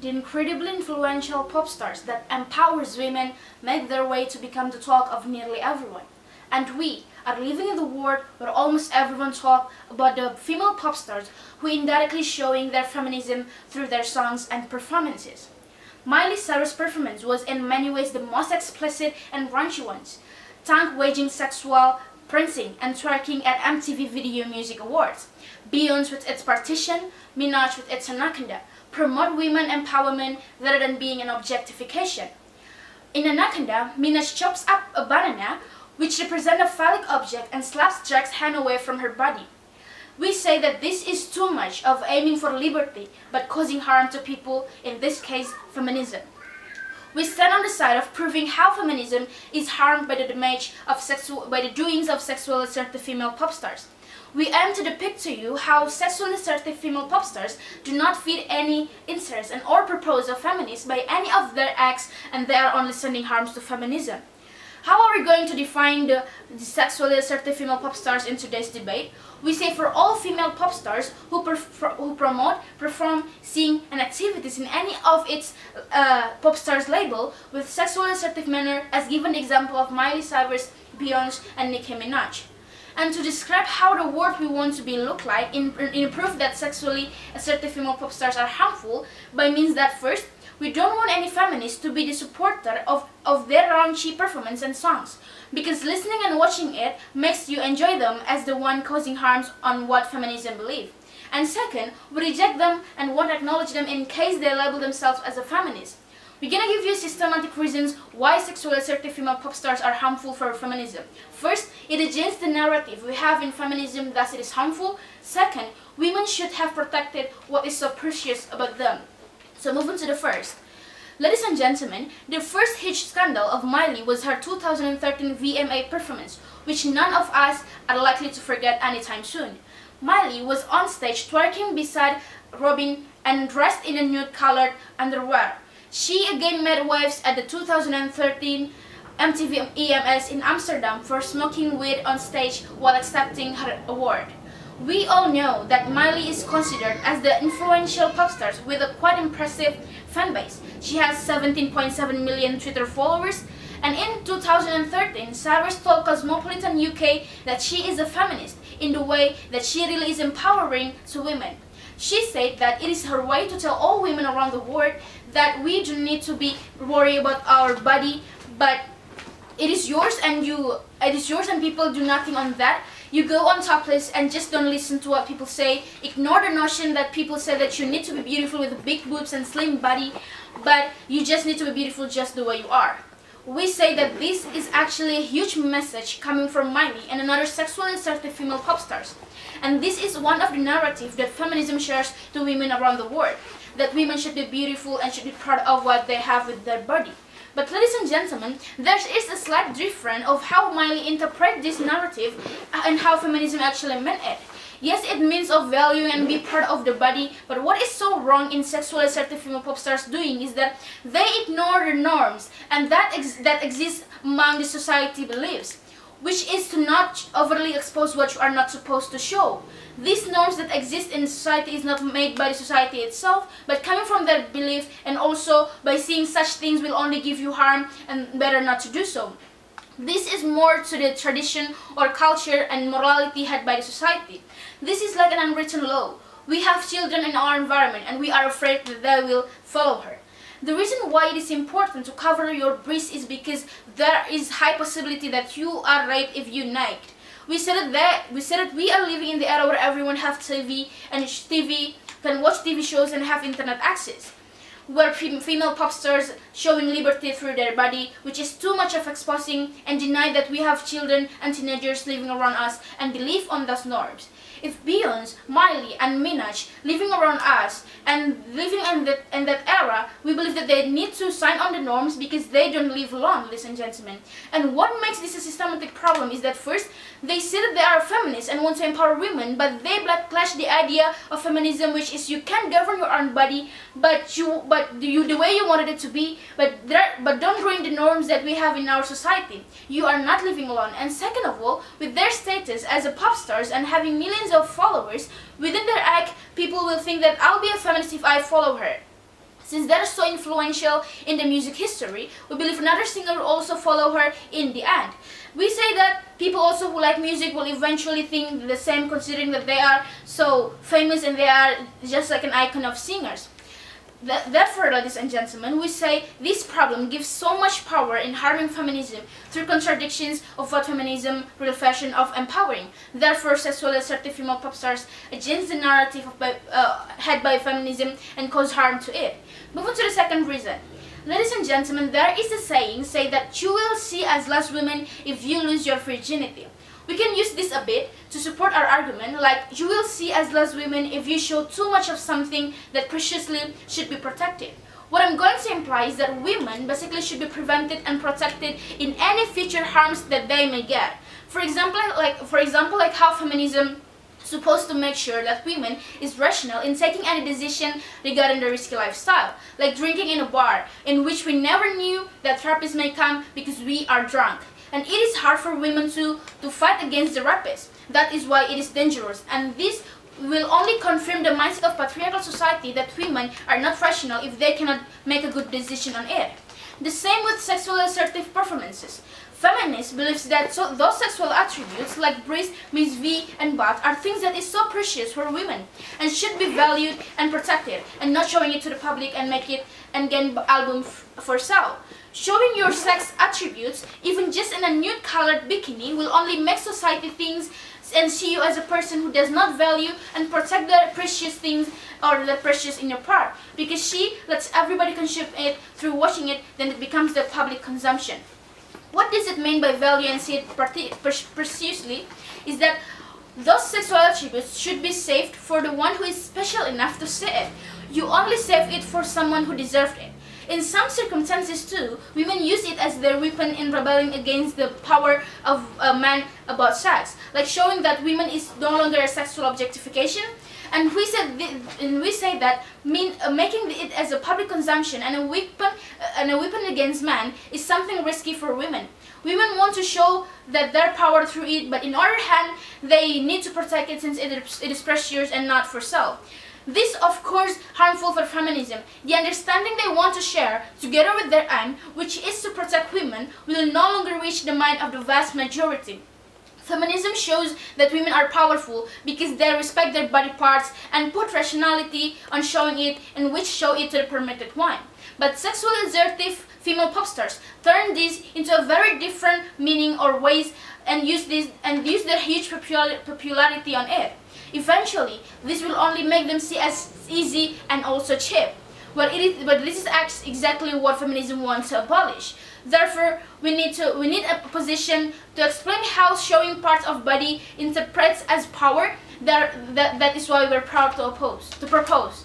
the incredibly influential pop stars that empowers women make their way to become the talk of nearly everyone. And we are living in the world where almost everyone talks about the female pop stars who indirectly showing their feminism through their songs and performances. Miley Cyrus' performance was in many ways the most explicit and raunchy ones, tongue-waging sexual prancing and twerking at MTV Video Music Awards. Beyonce with its Partition, Minaj with its Anaconda, promote women empowerment rather than being an objectification. In Anaconda, Minaj chops up a banana, which represents a phallic object, and slaps Jack's hand away from her body. We say that this is too much of aiming for liberty, but causing harm to people, in this case, feminism. We stand on the side of proving how feminism is harmed by the doings of sexually assertive female pop stars. We aim to depict to you how sexually assertive female pop stars do not feed any interest and or purpose of feminists by any of their acts, and they are only sending harms to feminism. How are we going to define the sexually assertive female pop stars in today's debate? We say for all female pop stars who promote, perform, sing, and activities in any of its pop stars label with sexually assertive manner, as given the example of Miley Cyrus, Beyonce, and Nicki Minaj. And to describe how the world we want to be look like in proof that sexually assertive female pop stars are harmful, by means that first, we don't want any feminist to be the supporter of their raunchy performance and songs, because listening and watching it makes you enjoy them as the one causing harms on what feminism believe. And second, we reject them and won't acknowledge them in case they label themselves as a feminist. We're gonna give you systematic reasons why sexually assertive female pop stars are harmful for feminism. First, it against the narrative we have in feminism, thus it is harmful. Second, women should have protected what is so precious about them. So moving to the first. Ladies and gentlemen, the first huge scandal of Miley was her 2013 VMA performance, which none of us are likely to forget anytime soon. Miley was on stage twerking beside Robin and dressed in a nude-colored underwear. She again made waves at the 2013 MTV EMS in Amsterdam for smoking weed on stage while accepting her award. We all know that Miley is considered as the influential pop star with a quite impressive fan base. She has 17.7 million Twitter followers, and in 2013, Cyrus told Cosmopolitan UK that she is a feminist in the way that she really is empowering to women. She said that it is her way to tell all women around the world that we don't need to be worried about our body, but it is yours and people do nothing on that. You go on topless and just don't listen to what people say. Ignore the notion that people say that you need to be beautiful with big boobs and slim body, but you just need to be beautiful just the way you are. We say that this is actually a huge message coming from Miley and another sexually assertive female pop stars. And this is one of the narratives that feminism shares to women around the world, that women should be beautiful and should be proud of what they have with their body. But ladies and gentlemen, there is a slight difference of how Miley interprets this narrative and how feminism actually meant it. Yes, it means of valuing and be proud of the body, but what is so wrong in sexually assertive female pop stars doing is that they ignore the norms and that exist among the society beliefs, which is to not overly expose what you are not supposed to show. These norms that exist in society is not made by the society itself, but coming from their belief, and also by seeing such things will only give you harm and better not to do so. This is more to the tradition or culture and morality had by the society. This is like an unwritten law. We have children in our environment and we are afraid that they will follow her. The reason why it is important to cover your breast is because there is high possibility that you are raped if you naked. We said that we are living in the era where everyone have TV and can watch TV shows and have internet access, where female pop stars showing liberty through their body, which is too much of exposing and deny that we have children and teenagers living around us and believe on those norms. If Beyonce, Miley, and Minaj living around us and living in that era, we believe that they need to sign on the norms because they don't live alone, ladies and gentlemen. And what makes this a systematic problem is that first, they say that they are feminists and want to empower women, but they backlash the idea of feminism, which is you can govern your own body, but the way you wanted it to be, but don't ruin the norms that we have in our society. You are not living alone. And second of all, with their status as a pop stars and having millions of followers, within their act, people will think that I'll be a feminist if I follow her. Since they're so influential in the music history, we believe another singer will also follow her in the end. We say that people also who like music will eventually think the same, considering that they are so famous and they are just like an icon of singers. Therefore, ladies and gentlemen, we say this problem gives so much power in harming feminism through contradictions of what feminism real fashion of empowering. Therefore, sexually assertive female pop stars against the narrative of had by feminism and cause harm to it. Moving to the second reason. Ladies and gentlemen, there is a saying say that you will see as less women if you lose your virginity. We can use this a bit to support our argument, like you will see as less women if you show too much of something that preciously should be protected. What I'm going to imply is that women basically should be prevented and protected in any future harms that they may get. For example, like how feminism supposed to make sure that women is rational in taking any decision regarding their risky lifestyle, like drinking in a bar, in which we never knew that therapists may come because we are drunk. And it is hard for women to fight against the rapists. That is why it is dangerous. And this will only confirm the mindset of patriarchal society that women are not rational if they cannot make a good decision on it. The same with sexually assertive performances. Feminists believe that those sexual attributes like breast, Miss V, and butt are things that is so precious for women and should be valued and protected, and not showing it to the public and make it and gain album for sale. Showing your sex attributes, even just in a nude-colored bikini, will only make society think and see you as a person who does not value and protect the precious things or the precious in your part. Because she lets everybody consume it through watching it, then it becomes the public consumption. What does it mean by value and see it preciously is that those sexual attributes should be saved for the one who is special enough to see it. You only save it for someone who deserved it. In some circumstances too, women use it as their weapon in rebelling against the power of a man about sex, like showing that women is no longer a sexual objectification. And we say that making it as a public consumption and a weapon against man is something risky for women. Women want to show that their power through it, but in other hand, they need to protect it since it is precious and not for sale. This, of course, harmful for feminism. The understanding they want to share, together with their aim, which is to protect women, will no longer reach the mind of the vast majority. Feminism shows that women are powerful because they respect their body parts and put rationality on showing it, and which show it to the permitted one. But sexually assertive female pop stars turn this into a very different meaning or ways and use their huge popularity on it. Eventually, this will only make them see as easy and also cheap. But this is exactly what feminism wants to abolish. Therefore, we need a position to explain how showing parts of body interprets as power. That is why we're proud to propose.